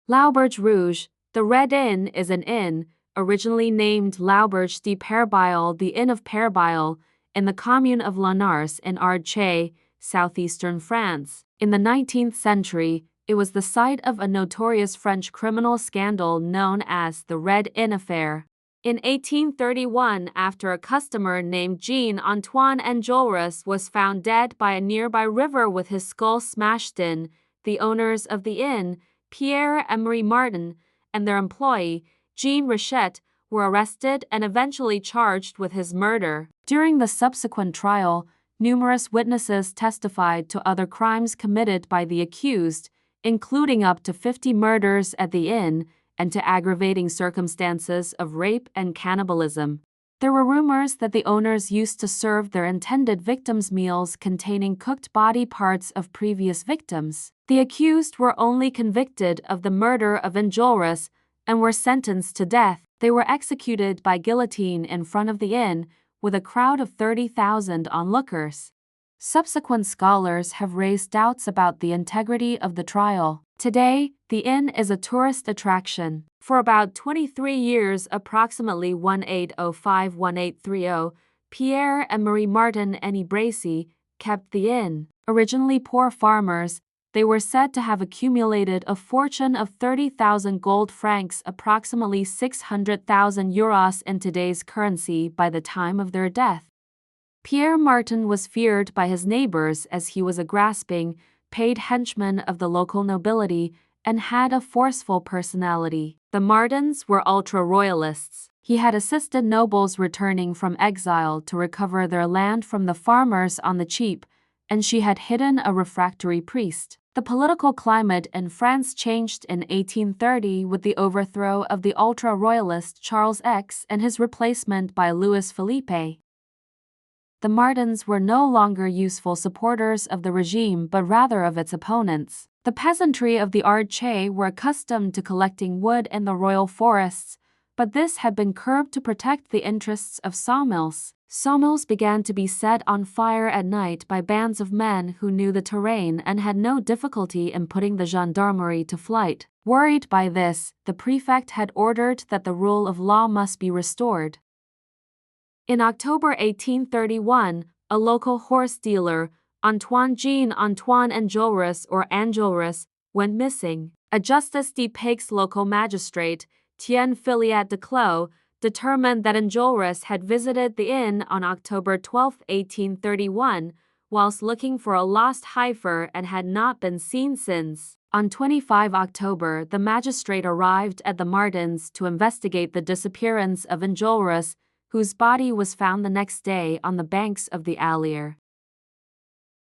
L'Auberge Rouge, the Red Inn, is an inn, originally named L'Auberge de Perbile, the Inn of Perbile, in the commune of Lanars in Ardches, southeastern France. In the 19th century, it was the site of a notorious French criminal scandal known as the Red Inn affair. In 1831, after a customer named Jean-Antoine Enjolras was found dead by a nearby river with his skull smashed in, the owners of the inn, Pierre and Marie Martin, and their employee, Jean Richet, were arrested and eventually charged with his murder. During the subsequent trial, numerous witnesses testified to other crimes committed by the accused, including up to 50 murders at the inn, and to aggravating circumstances of rape and cannibalism. There were rumors that the owners used to serve their intended victims meals containing cooked body parts of previous victims. The accused were only convicted of the murder of Enjolras and were sentenced to death. They were executed by guillotine in front of the inn, with a crowd of 30,000 onlookers. Subsequent scholars have raised doubts about the integrity of the trial. Today, the inn is a tourist attraction. For about 23 years, approximately 1805-1830, Pierre and Marie Martin and Ibracy kept the inn. Originally poor farmers, they were said to have accumulated a fortune of 30,000 gold francs, approximately 600,000 euros in today's currency, by the time of their death. Pierre Martin was feared by his neighbors as he was a grasping, paid henchman of the local nobility and had a forceful personality. The Martins were ultra-royalists. He had assisted nobles returning from exile to recover their land from the farmers on the cheap, and she had hidden a refractory priest. The political climate in France changed in 1830 with the overthrow of the ultra-royalist Charles X and his replacement by Louis Philippe. The Martins were no longer useful supporters of the regime but rather of its opponents. The peasantry of the Ardches were accustomed to collecting wood in the royal forests, but this had been curbed to protect the interests of sawmills. Sawmills began to be set on fire at night by bands of men who knew the terrain and had no difficulty in putting the gendarmerie to flight. Worried by this, the prefect had ordered that the rule of law must be restored. In October 1831, a local horse dealer, Jean-Antoine Enjolras or Enjolras, went missing. A Justice de Paix's local magistrate, Tien Filiat de Clos, determined that Enjolras had visited the inn on October 12, 1831, whilst looking for a lost heifer and had not been seen since. On 25 October, the magistrate arrived at the Martins to investigate the disappearance of Enjolras, whose body was found the next day on the banks of the Allier.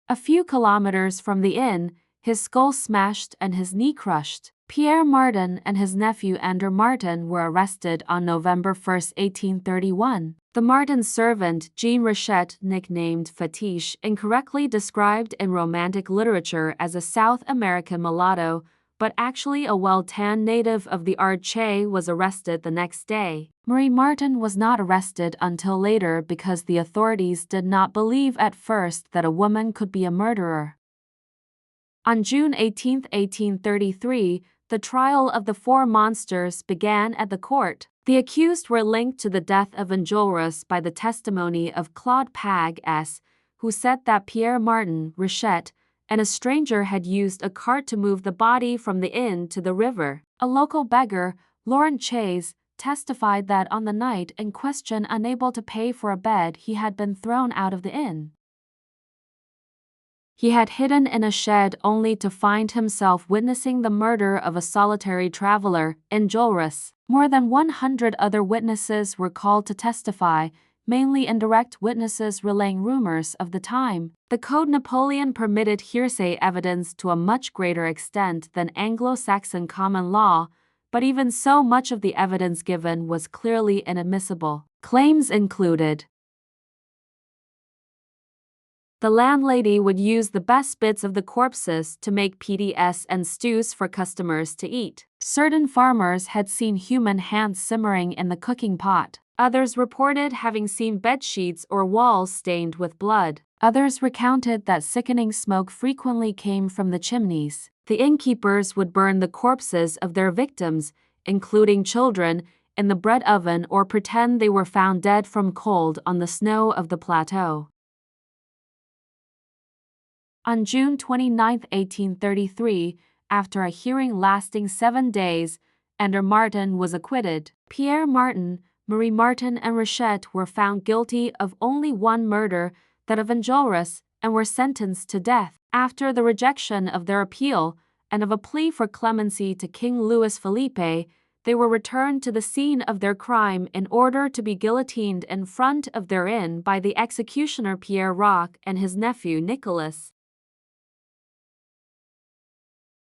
A few kilometers from the inn, his skull smashed and his knee crushed. Pierre Martin and his nephew Andrew Martin were arrested on November 1, 1831. The Martin servant, Jean Richet, nicknamed Fetiche, incorrectly described in Romantic literature as a South American mulatto, but actually a well-tanned native of the Ardches, was arrested the next day. Marie Martin was not arrested until later because the authorities did not believe at first that a woman could be a murderer. On June 18, 1833, the trial of the four monsters began at the court. The accused were linked to the death of Enjolras by the testimony of Claude Pages, who said that Pierre Martin, Richet, and a stranger had used a cart to move the body from the inn to the river. A local beggar, Laurent Chase, testified that on the night in question, unable to pay for a bed, he had been thrown out of the inn. He had hidden in a shed only to find himself witnessing the murder of a solitary traveler, Enjolras. More than 100 other witnesses were called to testify, mainly indirect witnesses relaying rumors of the time. The Code Napoleon permitted hearsay evidence to a much greater extent than Anglo-Saxon common law, but even so, much of the evidence given was clearly inadmissible. Claims included: the landlady would use the best bits of the corpses to make PDS and stews for customers to eat. Certain farmers had seen human hands simmering in the cooking pot. Others reported having seen bedsheets or walls stained with blood. Others recounted that sickening smoke frequently came from the chimneys. The innkeepers would burn the corpses of their victims, including children, in the bread oven or pretend they were found dead from cold on the snow of the plateau. On June 29, 1833, after a hearing lasting 7 days, Ender Martin was acquitted. Pierre Martin, Marie Martin, and Rochette were found guilty of only one murder, that of Enjolras, and were sentenced to death. After the rejection of their appeal and of a plea for clemency to King Louis Philippe, they were returned to the scene of their crime in order to be guillotined in front of their inn by the executioner Pierre Roch and his nephew Nicolas.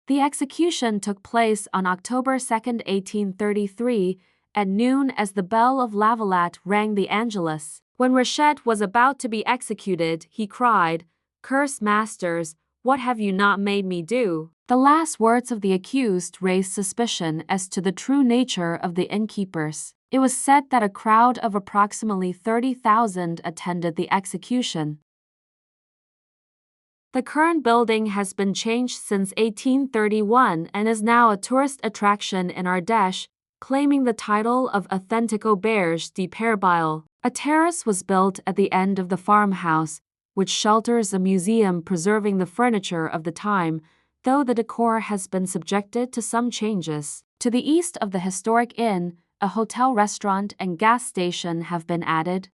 The execution took place on October 2, 1833, at noon as the bell of Lavalette rang the Angelus. When Rochette was about to be executed, he cried, "Curse masters, what have you not made me do?" The last words of the accused raised suspicion as to the true nature of the innkeepers. It was said that a crowd of approximately 30,000 attended the execution. The current building has been changed since 1831 and is now a tourist attraction in Ardèche, claiming the title of Authentique Auberge de Perbile. A terrace was built at the end of the farmhouse, which shelters a museum preserving the furniture of the time, though the decor has been subjected to some changes. To the east of the historic inn, a hotel, restaurant, and gas station have been added.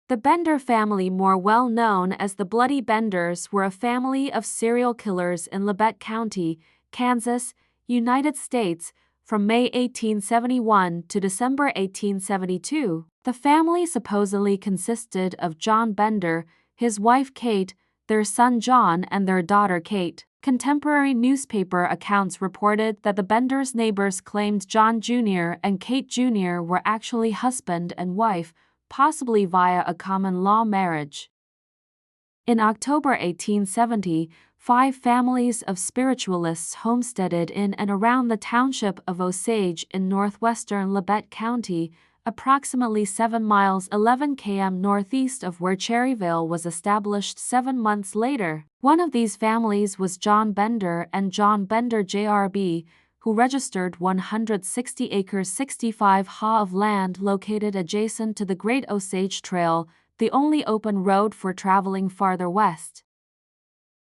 The Bender family, more well known as the Bloody Benders, were a family of serial killers in Labette County, Kansas, United States, from May 1871 to December 1872. The family supposedly consisted of John Bender, his wife Kate, their son John, and their daughter Kate. Contemporary newspaper accounts reported that the Benders' neighbors claimed John Jr. and Kate Jr. were actually husband and wife, possibly via a common-law marriage. In October 1870, 5 families of spiritualists homesteaded in and around the township of Osage in northwestern Labette County, approximately 7 miles 11 km northeast of where Cherryville was established 7 months later. One of these families was John Bender and John Bender JRB, who registered 160 acres 65 ha of land located adjacent to the Great Osage Trail, the only open road for traveling farther west.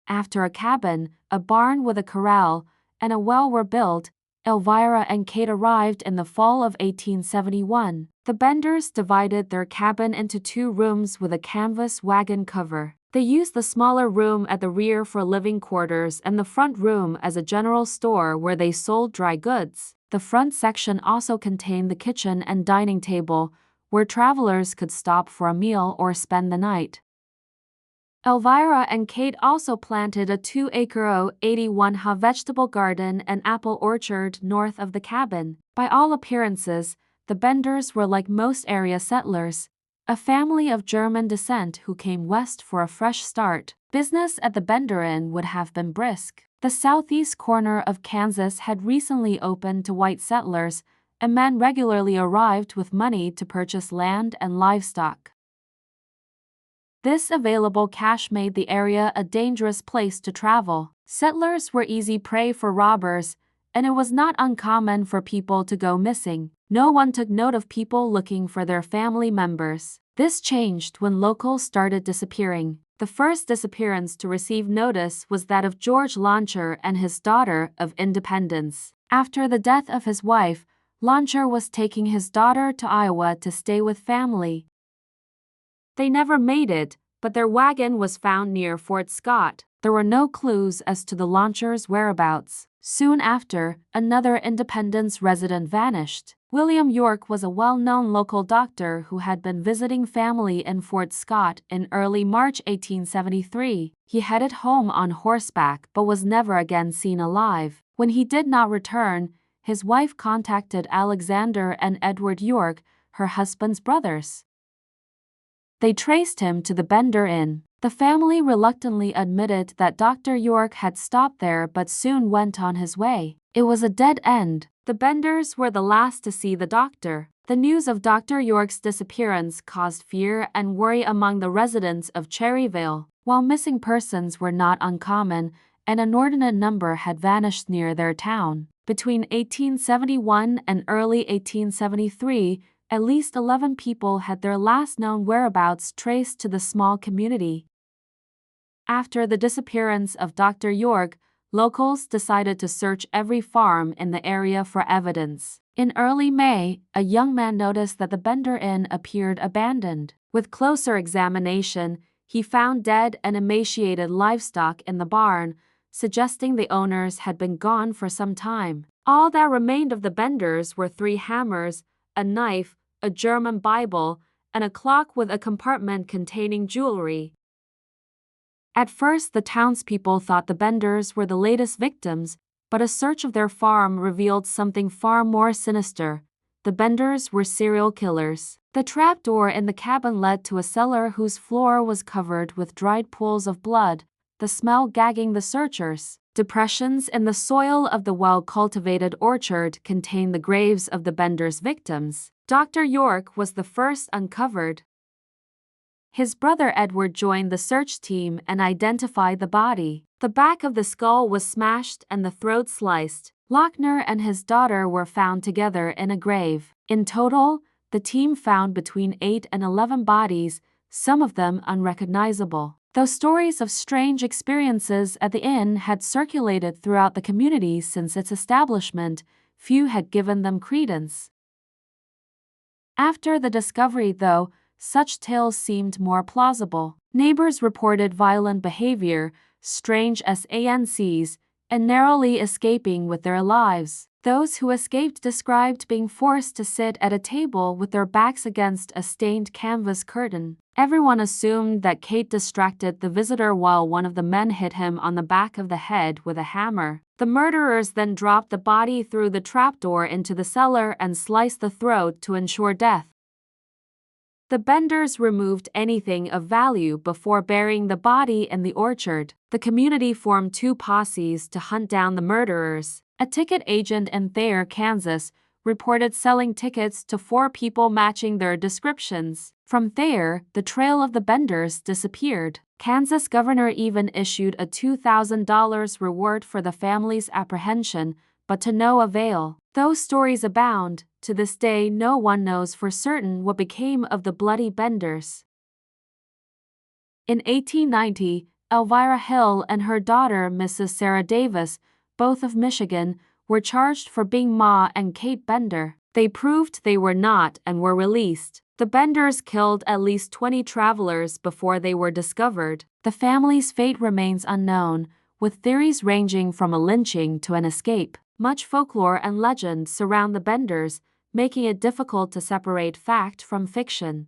After a cabin, a barn with a corral, and a well were built, Elvira and Kate arrived in the fall of 1871. The Benders divided their cabin into 2 rooms with a canvas wagon cover. They used the smaller room at the rear for living quarters and the front room as a general store where they sold dry goods. The front section also contained the kitchen and dining table, where travelers could stop for a meal or spend the night. Elvira and Kate also planted a 2-acre 81 ha vegetable garden and apple orchard north of the cabin. By all appearances, the Benders were like most area settlers, a family of German descent who came west for a fresh start. Business at the Bender Inn would have been brisk. The southeast corner of Kansas had recently opened to white settlers, and men regularly arrived with money to purchase land and livestock. This available cash made the area a dangerous place to travel. Settlers were easy prey for robbers, and it was not uncommon for people to go missing. No one took note of people looking for their family members. This changed when locals started disappearing. The first disappearance to receive notice was that of George Launcher and his daughter of Independence. After the death of his wife, Launcher was taking his daughter to Iowa to stay with family. They never made it, but their wagon was found near Fort Scott. There were no clues as to the Launchers' whereabouts. Soon after, another Independence resident vanished. William York was a well-known local doctor who had been visiting family in Fort Scott in early March 1873. He headed home on horseback but was never again seen alive. When he did not return, his wife contacted Alexander and Edward York, her husband's brothers. They traced him to the Bender Inn. The family reluctantly admitted that Dr. York had stopped there but soon went on his way. It was a dead end. The Benders were the last to see the doctor. The news of Dr. York's disappearance caused fear and worry among the residents of Cherryvale. While missing persons were not uncommon, an inordinate number had vanished near their town. Between 1871 and early 1873, at least 11 people had their last known whereabouts traced to the small community. After the disappearance of Dr. York, locals decided to search every farm in the area for evidence. In early May, a young man noticed that the Bender Inn appeared abandoned. With closer examination, he found dead and emaciated livestock in the barn, suggesting the owners had been gone for some time. All that remained of the Benders were 3 hammers, a knife, a German Bible, and a clock with a compartment containing jewelry. At first, the townspeople thought the Benders were the latest victims, but a search of their farm revealed something far more sinister. The Benders were serial killers. The trapdoor in the cabin led to a cellar whose floor was covered with dried pools of blood, the smell gagging the searchers. Depressions in the soil of the well-cultivated orchard contained the graves of the Benders' victims. Dr. York was the first uncovered. His brother Edward joined the search team and identified the body. The back of the skull was smashed and the throat sliced. Lochner and his daughter were found together in a grave. In total, the team found between 8 and 11 bodies, some of them unrecognizable. Though stories of strange experiences at the inn had circulated throughout the community since its establishment, few had given them credence. After the discovery, though, such tales seemed more plausible. Neighbors reported violent behavior, strange SANCs, and narrowly escaping with their lives. Those who escaped described being forced to sit at a table with their backs against a stained canvas curtain. Everyone assumed that Kate distracted the visitor while one of the men hit him on the back of the head with a hammer. The murderers then dropped the body through the trapdoor into the cellar and sliced the throat to ensure death. The Benders removed anything of value before burying the body in the orchard. The community formed 2 posses to hunt down the murderers. A ticket agent in Thayer, Kansas, reported selling tickets to 4 people matching their descriptions. From Thayer, the trail of the Benders disappeared. Kansas governor even issued a $2,000 reward for the family's apprehension, but to no avail. Though stories abound, to this day no one knows for certain what became of the bloody Benders. In 1890, Elvira Hill and her daughter Mrs. Sarah Davis, both of Michigan, were charged for being Ma and Kate Bender. They proved they were not and were released. The Benders killed at least 20 travelers before they were discovered. The family's fate remains unknown, with theories ranging from a lynching to an escape. Much folklore and legend surround the Benders, making it difficult to separate fact from fiction.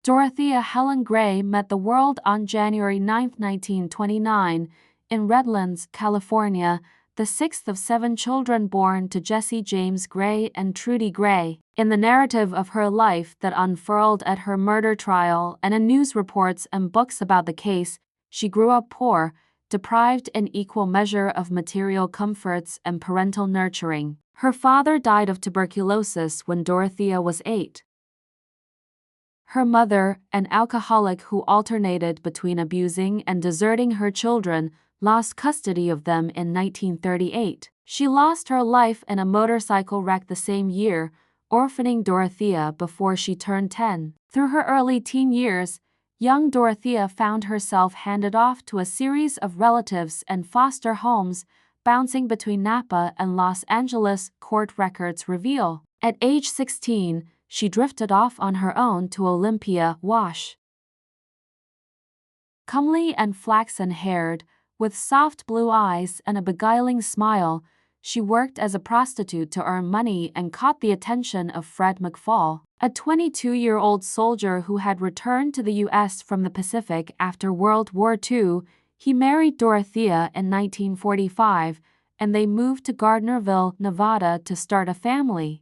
Dorothea Helen Gray met the world on January 9, 1929, in Redlands, California, the 6th of 7 children born to Jesse James Gray and Trudy Gray. In the narrative of her life that unfurled at her murder trial and in news reports and books about the case, she grew up poor, deprived in equal measure of material comforts and parental nurturing. Her father died of tuberculosis when Dorothea was 8. Her mother, an alcoholic who alternated between abusing and deserting her children, lost custody of them in 1938. She lost her life in a motorcycle wreck the same year, orphaning Dorothea before she turned 10. Through her early teen years, young Dorothea found herself handed off to a series of relatives and foster homes, bouncing between Napa and Los Angeles, court records reveal. At age 16, she drifted off on her own to Olympia, Wash. Comely and flaxen-haired, with soft blue eyes and a beguiling smile, she worked as a prostitute to earn money and caught the attention of Fred McFall, a 22-year-old soldier who had returned to the U.S. from the Pacific after World War II. He married Dorothea in 1945, and they moved to Gardnerville, Nevada to start a family.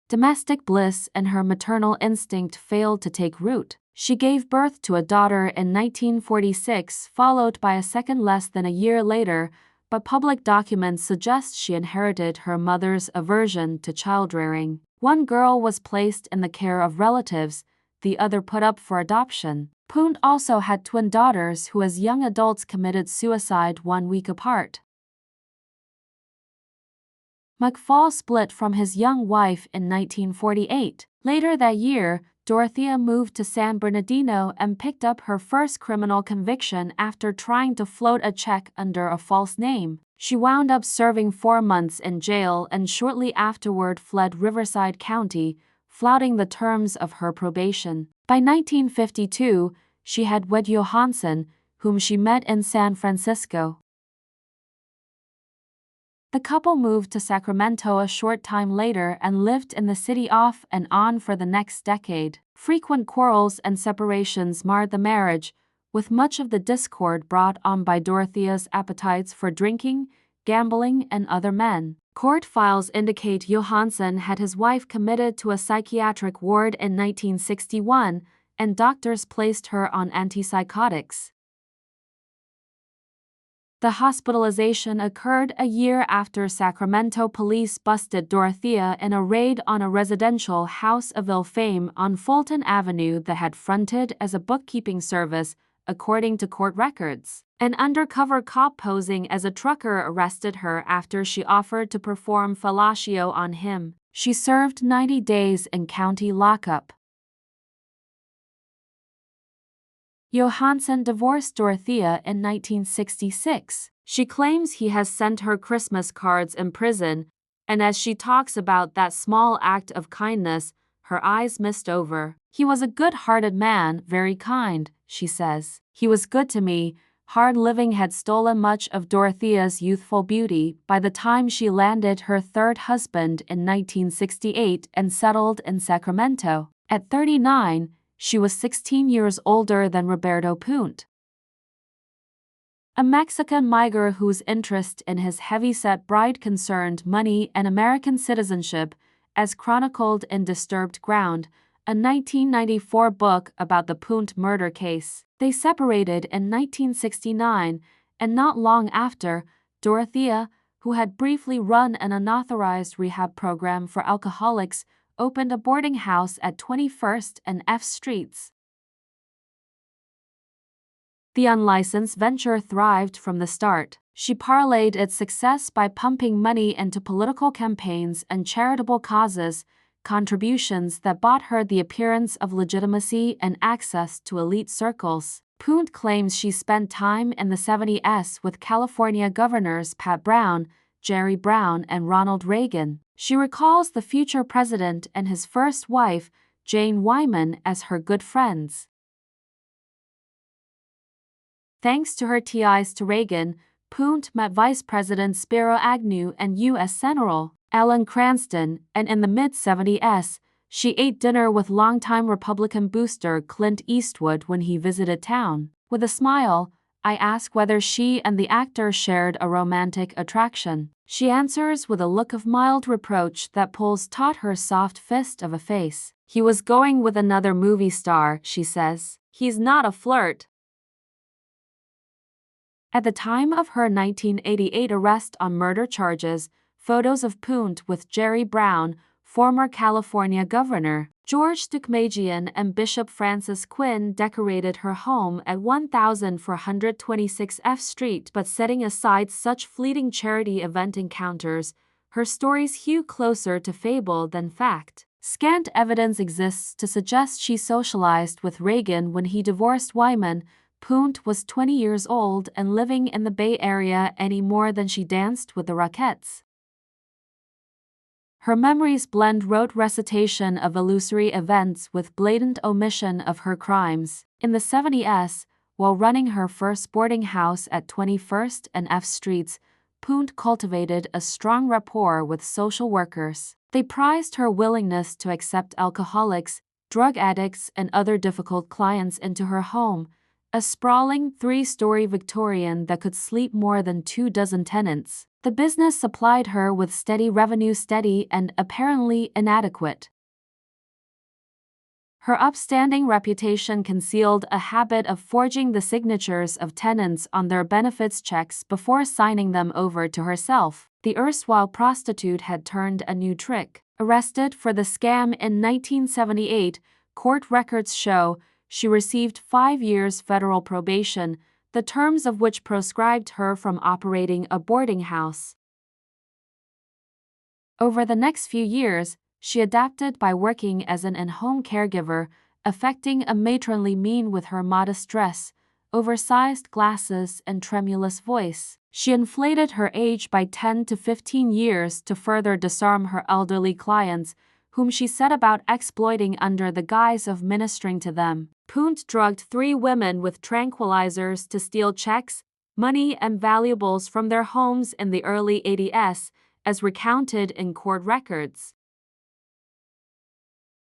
Domestic bliss and her maternal instinct failed to take root. She gave birth to a daughter in 1946, followed by a second less than a year later, but public documents suggest she inherited her mother's aversion to child-rearing. One girl was placed in the care of relatives, the other put up for adoption. Puente also had twin daughters who as young adults committed suicide 1 week apart. McFall split from his young wife in 1948. Later that year, Dorothea moved to San Bernardino and picked up her first criminal conviction after trying to float a check under a false name. She wound up serving 4 months in jail and shortly afterward fled Riverside County, flouting the terms of her probation. By 1952, she had wed Johansson, whom she met in San Francisco. The couple moved to Sacramento a short time later and lived in the city off and on for the next decade. Frequent quarrels and separations marred the marriage, with much of the discord brought on by Dorothea's appetites for drinking, gambling, and other men. Court files indicate Johansson had his wife committed to a psychiatric ward in 1961, and doctors placed her on antipsychotics. The hospitalization occurred a year after Sacramento police busted Dorothea in a raid on a residential house of ill fame on Fulton Avenue that had fronted as a bookkeeping service, according to court records. An undercover cop posing as a trucker arrested her after she offered to perform fellatio on him. She served 90 days in county lockup. Johansson divorced Dorothea in 1966. She claims he has sent her Christmas cards in prison, and as she talks about that small act of kindness, her eyes mist over. He was a good-hearted man, very kind, she says. He was good to me. Hard living had stolen much of Dorothea's youthful beauty by the time she landed her third husband in 1968 and settled in Sacramento. At 39, she was 16 years older than Roberto Puente, a Mexican migrant whose interest in his heavy-set bride concerned money and American citizenship, as chronicled in Disturbed Ground, a 1994 book about the Puente murder case. They separated in 1969, and not long after, Dorothea, who had briefly run an unauthorized rehab program for alcoholics, opened a boarding house at 21st and F Streets. The unlicensed venture thrived from the start. She parlayed its success by pumping money into political campaigns and charitable causes, contributions that bought her the appearance of legitimacy and access to elite circles. Puente claims she spent time in the 70s with California governors Pat Brown, Jerry Brown, and Ronald Reagan. She recalls the future president and his first wife, Jane Wyman, as her good friends. Thanks to her ties to Reagan, Puente met Vice President Spiro Agnew and U.S. Senator Alan Cranston, and in the mid-70s, she ate dinner with longtime Republican booster Clint Eastwood when he visited town. With a smile, I ask whether she and the actor shared a romantic attraction. She answers with a look of mild reproach that pulls taut her soft fist of a face. He was going with another movie star, she says. He's not a flirt. At the time of her 1988 arrest on murder charges, photos of Puente with Jerry Brown, former California Governor George Deukmejian, and Bishop Francis Quinn decorated her home at 1426 F Street. But setting aside such fleeting charity event encounters, her stories hew closer to fable than fact. Scant evidence exists to suggest she socialized with Reagan when he divorced Wyman. Puente was 20 years old and living in the Bay Area any more than she danced with the Rockettes. Her memories blend rote recitation of illusory events with blatant omission of her crimes. In the 70s, while running her first boarding house at 21st and F Streets, Puente cultivated a strong rapport with social workers. They prized her willingness to accept alcoholics, drug addicts, and other difficult clients into her home, a sprawling 3-story Victorian that could sleep more than 24 tenants. The business supplied her with steady revenue, steady and apparently inadequate. Her upstanding reputation concealed a habit of forging the signatures of tenants on their benefits checks before signing them over to herself. The erstwhile prostitute had turned a new trick. Arrested for the scam in 1978, court records show she received 5 years federal probation, the terms of which proscribed her from operating a boarding house. Over the next few years, she adapted by working as an in-home caregiver, affecting a matronly mien with her modest dress, oversized glasses, and tremulous voice. She inflated her age by 10 to 15 years to further disarm her elderly clients, whom she set about exploiting under the guise of ministering to them. Puente drugged 3 women with tranquilizers to steal checks, money, and valuables from their homes in the early 80s, as recounted in court records.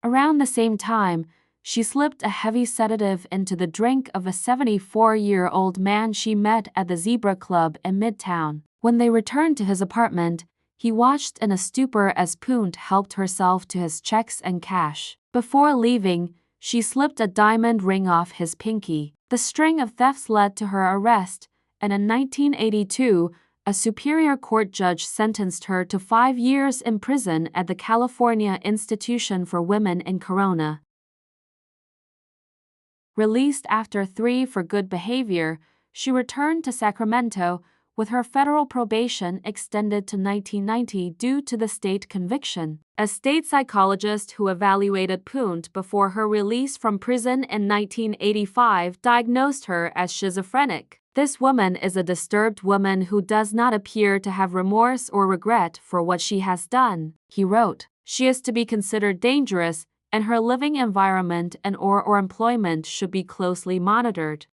Around the same time, she slipped a heavy sedative into the drink of a 74-year-old man she met at the Zebra Club in Midtown. When they returned to his apartment, he watched in a stupor as Puente helped herself to his checks and cash. Before leaving, she slipped a diamond ring off his pinky. The string of thefts led to her arrest, and in 1982, a Superior Court judge sentenced her to 5 years in prison at the California Institution for Women in Corona. Released after 3 for good behavior, she returned to Sacramento, with her federal probation extended to 1990 due to the state conviction. A state psychologist who evaluated Puente before her release from prison in 1985 diagnosed her as schizophrenic. This woman is a disturbed woman who does not appear to have remorse or regret for what she has done, he wrote. She is to be considered dangerous, and her living environment and/or employment should be closely monitored.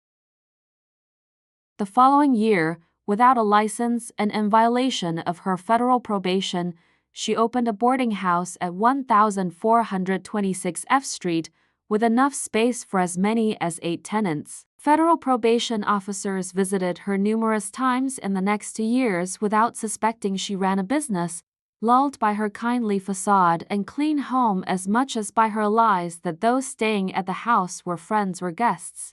The following year, without a license and in violation of her federal probation, she opened a boarding house at 1426 F Street, with enough space for as many as 8 tenants. Federal probation officers visited her numerous times in the next 2 years without suspecting she ran a business, lulled by her kindly facade and clean home as much as by her lies that those staying at the house were friends or guests.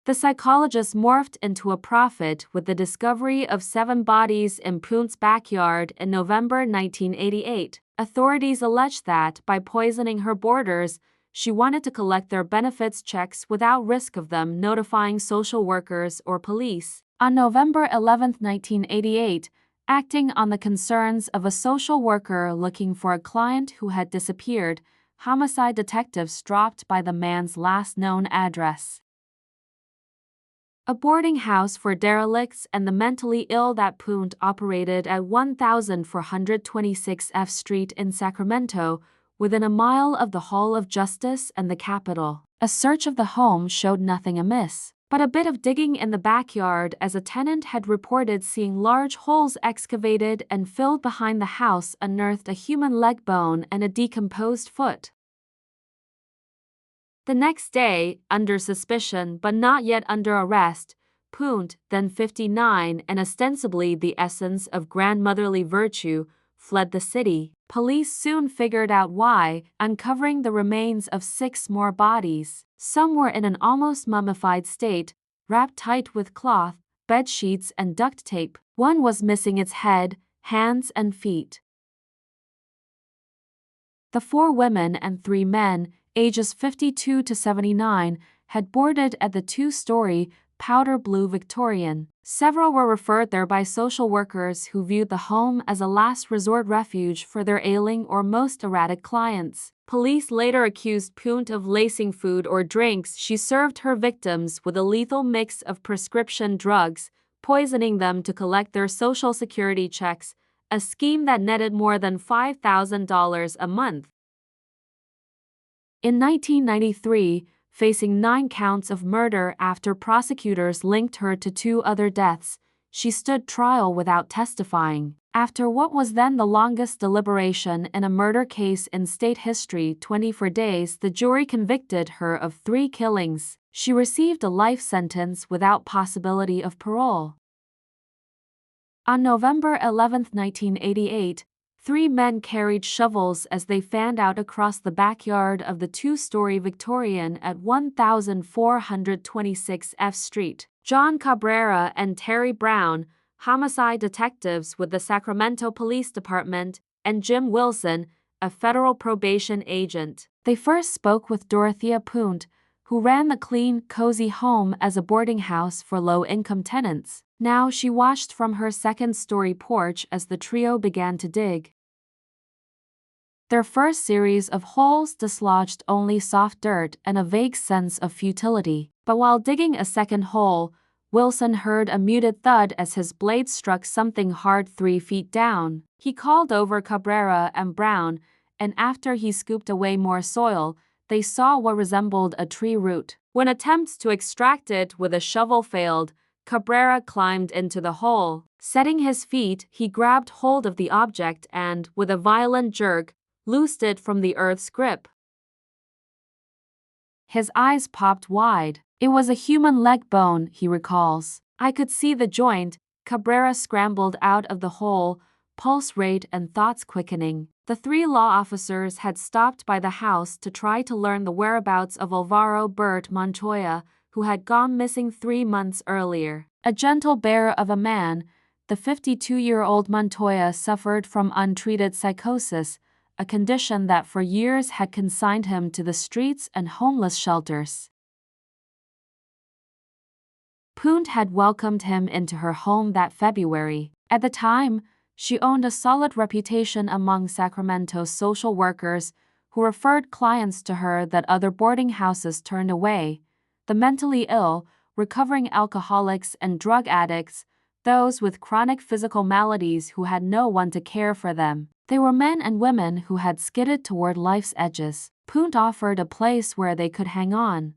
The psychologist morphed into a prophet with the discovery of 7 bodies in Puente's backyard in November 1988. Authorities alleged that, by poisoning her boarders, she wanted to collect their benefits checks without risk of them notifying social workers or police. On November 11, 1988, acting on the concerns of a social worker looking for a client who had disappeared, homicide detectives dropped by the man's last known address. A boarding house for derelicts and the mentally ill that Puente operated at 1426 F Street in Sacramento, within a mile of the Hall of Justice and the Capitol. A search of the home showed nothing amiss, but a bit of digging in the backyard, as a tenant had reported seeing large holes excavated and filled behind the house, unearthed a human leg bone and a decomposed foot. The next day, under suspicion but not yet under arrest, Puente, then 59 and ostensibly the essence of grandmotherly virtue, fled the city. Police soon figured out why, uncovering the remains of 6 more bodies. Some were in an almost mummified state, wrapped tight with cloth, bed sheets, and duct tape. One was missing its head, hands, and feet. The 4 women and 3 men, ages 52 to 79, had boarded at the 2-story, powder blue Victorian. Several were referred there by social workers who viewed the home as a last resort refuge for their ailing or most erratic clients. Police later accused Puente of lacing food or drinks she served her victims with a lethal mix of prescription drugs, poisoning them to collect their Social Security checks, a scheme that netted more than $5,000 a month. In 1993, facing 9 counts of murder after prosecutors linked her to 2 other deaths, she stood trial without testifying. After what was then the longest deliberation in a murder case in state history, 24 days, the jury convicted her of 3 killings. She received a life sentence without possibility of parole. On November 11, 1988, 3 men carried shovels as they fanned out across the backyard of the 2-story Victorian at 1426 F Street. John Cabrera and Terry Brown, homicide detectives with the Sacramento Police Department, and Jim Wilson, a federal probation agent. They first spoke with Dorothea Puente, who ran the clean, cozy home as a boarding house for low-income tenants. Now she watched from her second-story porch as the trio began to dig. Their first series of holes dislodged only soft dirt and a vague sense of futility. But while digging a second hole, Wilson heard a muted thud as his blade struck something hard 3 feet down. He called over Cabrera and Brown, and after he scooped away more soil, they saw what resembled a tree root. When attempts to extract it with a shovel failed, Cabrera climbed into the hole. Setting his feet, he grabbed hold of the object and, with a violent jerk, loosed it from the earth's grip. His eyes popped wide. It was a human leg bone, he recalls. I could see the joint. Cabrera scrambled out of the hole, pulse rate and thoughts quickening. The 3 law officers had stopped by the house to try to learn the whereabouts of Alvaro Bert Montoya, who had gone missing 3 months earlier. A gentle bear of a man, the 52-year-old Montoya suffered from untreated psychosis, a condition that for years had consigned him to the streets and homeless shelters. Puente had welcomed him into her home that February. At the time, she owned a solid reputation among Sacramento's social workers who referred clients to her that other boarding houses turned away: the mentally ill, recovering alcoholics and drug addicts, those with chronic physical maladies who had no one to care for them. They were men and women who had skidded toward life's edges. Puente offered a place where they could hang on.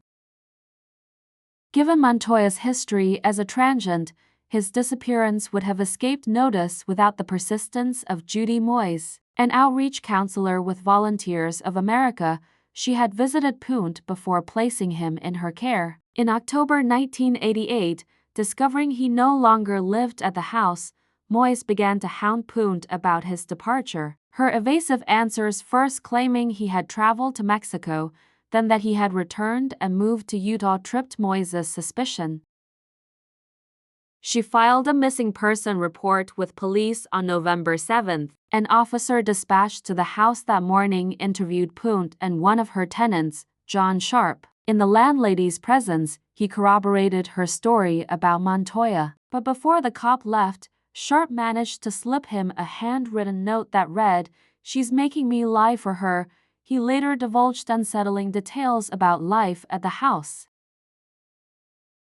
Given Montoya's history as a transient, his disappearance would have escaped notice without the persistence of Judy Moyes, an outreach counselor with Volunteers of America. She had visited Puente before placing him in her care. In October 1988, discovering he no longer lived at the house, Moyes began to hound Puente about his departure, her evasive answers first claiming he had traveled to Mexico, then that he had returned and moved to Utah tripped Moyes' suspicion. She filed a missing person report with police on November 7th. An officer dispatched to the house that morning interviewed Puente and one of her tenants, John Sharp. In the landlady's presence, he corroborated her story about Montoya. But before the cop left, Sharp managed to slip him a handwritten note that read, "She's making me lie for her." He later divulged unsettling details about life at the house.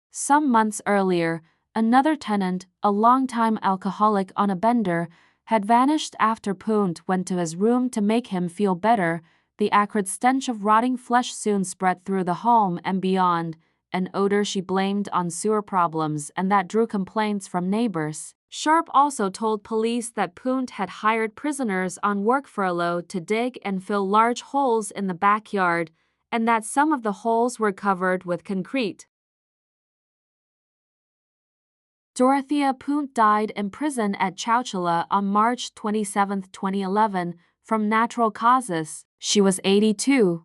Some months earlier, another tenant, a longtime alcoholic on a bender, had vanished after Puente went to his room to make him feel better. The acrid stench of rotting flesh soon spread through the home and beyond, an odor she blamed on sewer problems and that drew complaints from neighbors. Sharp also told police that Puente had hired prisoners on work furlough to dig and fill large holes in the backyard, and that some of the holes were covered with concrete. Dorothea Puente died in prison at Chowchilla on March 27, 2011, from natural causes. She was 82.